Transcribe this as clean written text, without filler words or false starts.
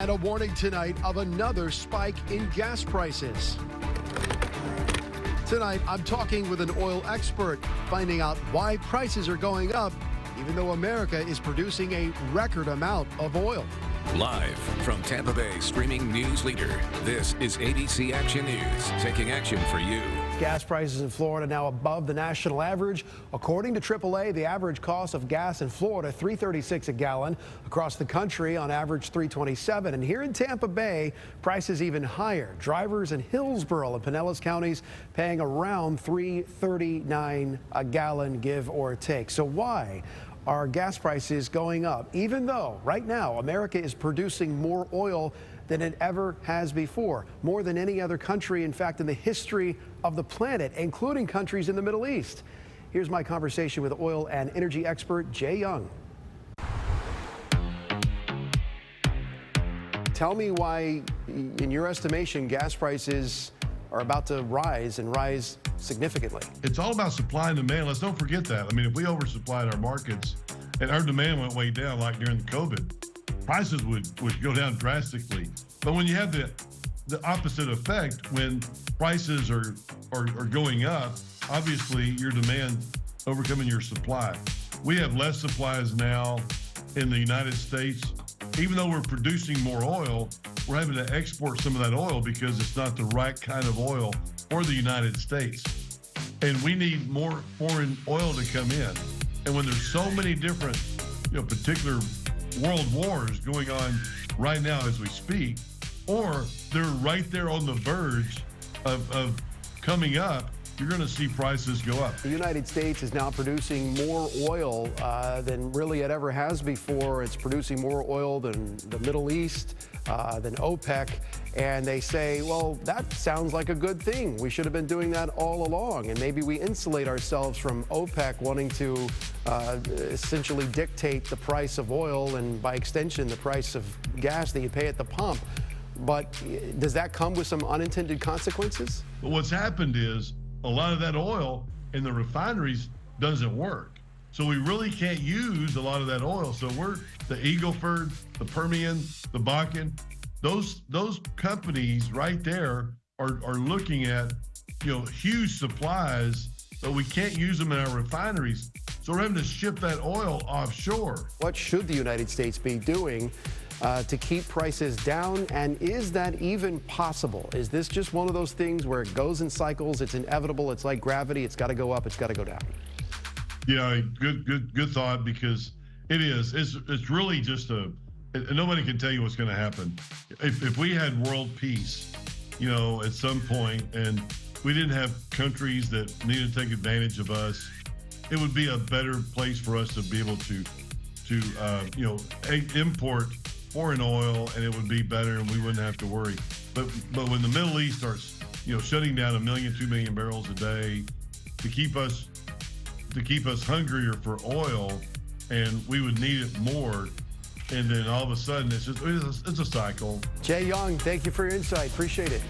And a warning tonight of another spike in gas prices. Tonight, I'm talking with an oil expert, finding out why prices are going up, even though America is producing a record amount of oil. Live from Tampa Bay streaming news leader, this is ABC Action News, taking action for you. Gas prices in Florida now above the national average. According to AAA, the average cost of gas in Florida, $3.36 a gallon. Across the country, on average, $3.27. And here in Tampa Bay, prices even higher. Drivers in Hillsborough and Pinellas counties paying around $3.39 a gallon, give or take. So why are gas prices going up, even though right now America is producing more oil than it ever has before, more than any other country, in fact, in the history of the planet, including countries in the Middle East? Here's my conversation with oil and energy expert Jay Young. Tell me why, in your estimation, gas prices are about to rise and rise significantly. It's all about supply and demand. Let's don't forget that. I mean, if we oversupplied our markets and our demand went way down, like during the COVID, prices would go down drastically. But when you have the opposite effect, when prices are going up, obviously your demand overcoming your supply. We have less supplies now in the United States. Even though we're producing more oil, we're having to export some of that oil because it's not the right kind of oil for the United States. And we need more foreign oil to come in. And when there's so many different, particular world wars going on right now as we speak, or they're right there on the verge of coming up, you're going to see prices go up. The United States is now producing more oil than really it ever has before. It's producing more oil than the Middle East, than OPEC. And they say, well, that sounds like a good thing. We should have been doing that all along. And maybe we insulate ourselves from OPEC wanting to essentially dictate the price of oil and, by extension, the price of gas that you pay at the pump. But does that come with some unintended consequences? But what's happened is a lot of that oil in the refineries doesn't work. So we really can't use a lot of that oil. So we're the Eagle Ford, the Permian, the Bakken, those companies right there are looking at, huge supplies, but we can't use them in our refineries. So we're having to ship that oil offshore. What should the United States be doing to keep prices down? And is that even possible? Is this just one of those things where it goes in cycles? It's inevitable. It's like gravity. It's got to go up. It's got to go down. Yeah, good thought, because it is. It's really just nobody can tell you what's going to happen. If we had world peace, at some point, and we didn't have countries that needed to take advantage of us, it would be a better place for us to be able to import foreign oil, and it would be better, and we wouldn't have to worry. But when the Middle East starts, shutting down 1 million, 2 million barrels a day to keep us hungrier for oil, and we would need it more, and then all of a sudden it's a cycle. Jay Young, thank you for your insight. Appreciate it.